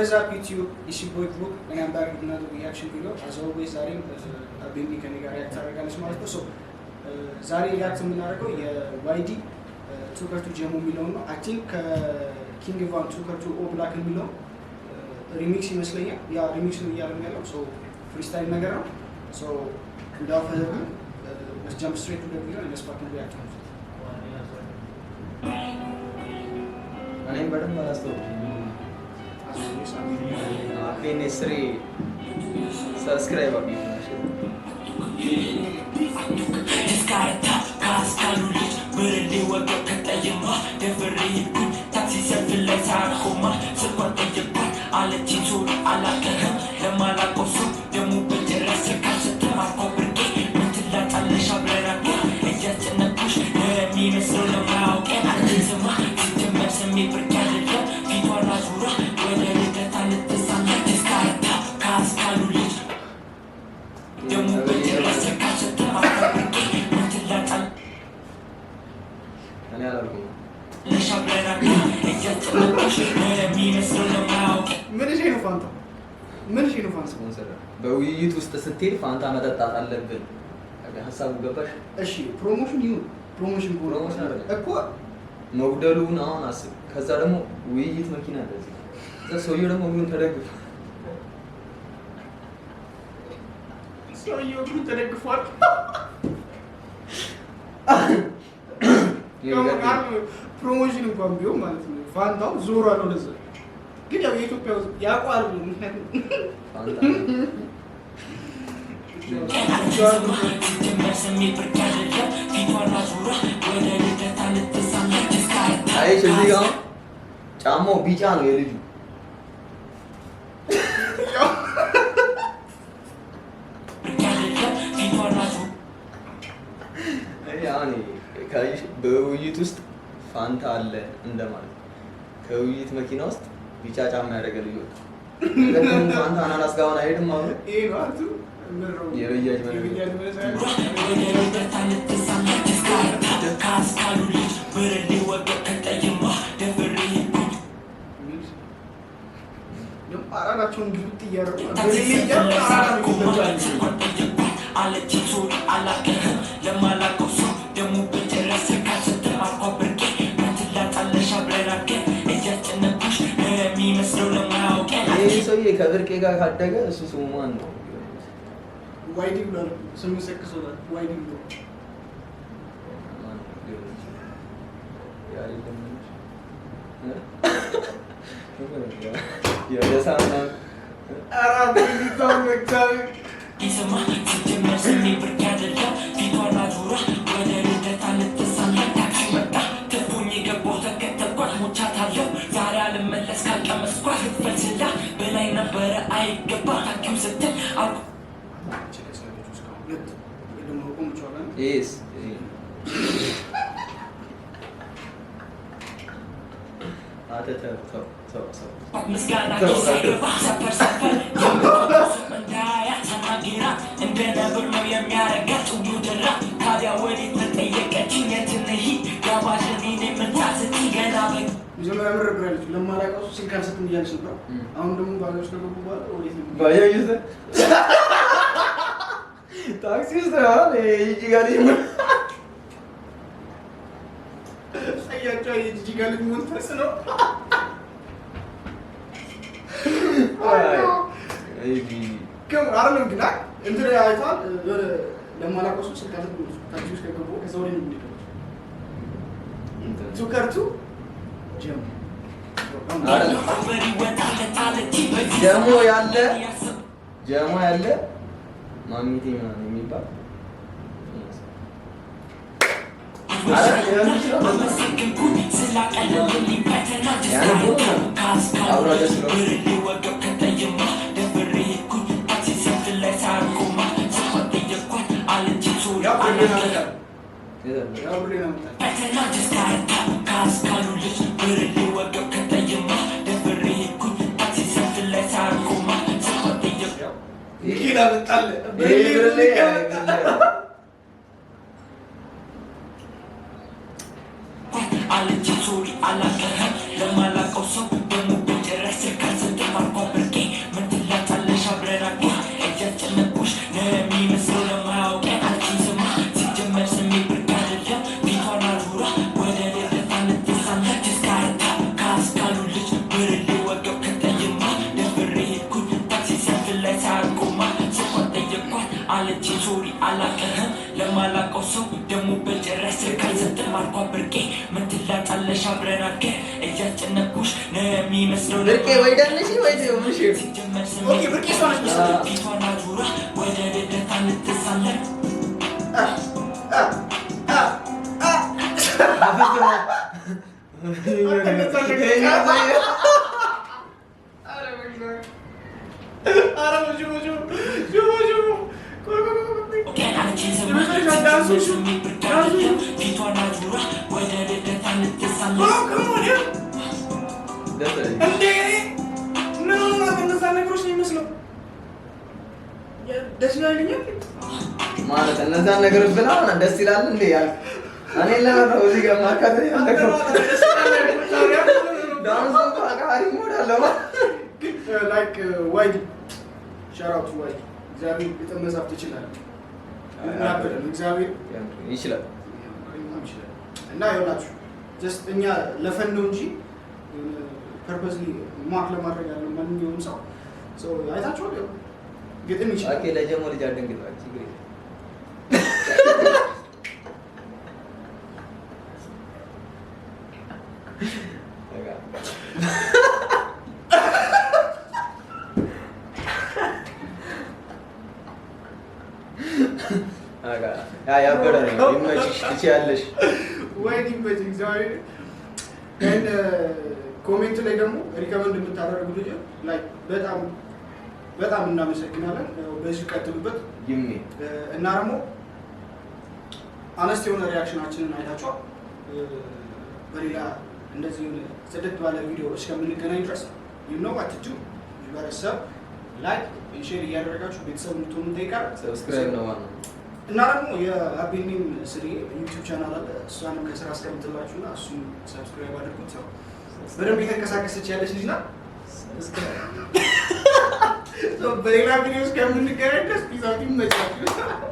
what is up YouTube? It's your boy Brook and I'm back with another reaction video. As always, Zari I've been making a react to so Zari react የምናደርገው የYD ቱከር ቱ ጀሙ የሚለው ነው I think King Van ቱከር ቱ ኦ ብላክ የሚለው ሪሚክስ ይመስለኛል ያ ሪሚክስ ነው ያለው so freestyle ነገር ነው so without further ado let's jump straight to the video and let's fucking react to it. እኔም በደንብ አላስተውልም አፔኔስሪ ሰብስክራይብ አድርጉ ምን እሺ ነው ፋንታ ስፖንሰር በውይይት ውስጥ ስትሄድ ፋንታ መጠጣት አለብን ሀሳቡ ገባሽ እሺ ፕሮሞሽን አይደለም እኮ መጉደሉን አሁን አስብ ከዛ ደግሞ ውይይት መኪና እንደዚህ እዛ ሰውየው ደግሞ ምን ተደግፎ ተደግፏል ፕሮሞሽን እንኳን ቢሆን ማለት ነው ፋንታው ዞር አለው ለዛ ግን ያው የኢትዮጵያ ያቋል ምክንያቱም አይ እዚህ ጋር ጫማው ቢጫ ነው የልጁ ያኔ ካይሽ በውይይት ውስጥ ፋንታ አለ እንደማለት ከውይይት መኪና ውስጥ ቢጫ ጫማ ያደረገ ልጅ ለምን ፋንታ አናናስ ጋር አይሄድም ማለት ይሄ ነው አቱ የበያጅ ማለት አራራቸውን ግብጥ እያደረጉ ይሄ ሰውዬ ከብርቄ ጋር ካደገ እሱ ስሙ ማን ነው? ዋይዲ ብሏል። ስሙ ሰክሶታል። ዋይዲ ብሎ Yes. ታክሲ ውስጥ ነው ይጂ ጋር ይመ ሳያቸው ይጂ ጋር ሞንተስ ነው አይዲ ከም አረም ግና እንት አይቷል ለማላቆሱ ስልካት ታክሲ ውስጥ ከገቡ ከሰው ላይ ነው ቱከርቱ ጀም ጀሞ ያለ ማሚቴ ምናምን የሚባል አርኳ ብርቄ ምን ትላጫለሽ አብረን አድገ እያስጨነኩሽ ነው የሚመስለው ብርቄ ወይ ደንሽ ወይ ምሽ ኦኬ ብርቄ እሷ ነች መሰለኝ ፊቷን አዙራ ወደ ልደታ ልትሳለም ፊቷን አዙራ ወደ ልደታ ልትሳለም ማለት እነዛን ነገሮች ብላ ደስ ይላል እንዴ ያልክ እኔ ለምን እዚህ ጋር ማካተት ያለከው ዳንስ አቃሪ ሞድ አለው ላይክ ዋይድ ሻራውት ዋይድ እግዚአብሔር የተመዛፍ ይችላል እግዚአብሔር ይችላል እና ይኸውላችሁ ጀስት እኛ ለፈን ነው እንጂ ፐርፐስሊ ማክ ለማድረግ ያለው ማንኛውም ሰው አይታችኋል ግጥም ይችላል ኦኬ ለጀሞ ልጅ አደንግጣች ችግር ያበረ ነው ይመችሽ ትችያለሽ ወይ ይመችሽ እግዚአብሔር and ኮሜንት ላይ ደግሞ ሪከመንድ የምታደርጉ ልጅ ላይክ በጣም እናመሰግናለን በዚህ ቀጥሉበት ይሜ እና ደግሞ አነስት የሆነ ሪአክሽናችንን አይታችኋል በሌላ እንደዚህ ጽድት ባለ ቪዲዮ እስከምንገናኝ ድረስ you know what to do you gotta sub like and share እያደረጋችሁ ቤተሰብ እንድትሆኑ እንጠይቃለን ሰብስክራይብ ነው ዋናው እና ደግሞ የአቤኒም ስሪ ዩቲዩብ ቻናል አለ እሷንም ከስራ አስቀምጥላችሁና እሱን ሰብስክራይብ አድርጉት ሰው በደንብ የተንቀሳቀሰች ያለች ልጅ ናት በሌላ ቪዲዮ እስከምንገናኝ ድረስ ፒስ አውት ይመቻችሁ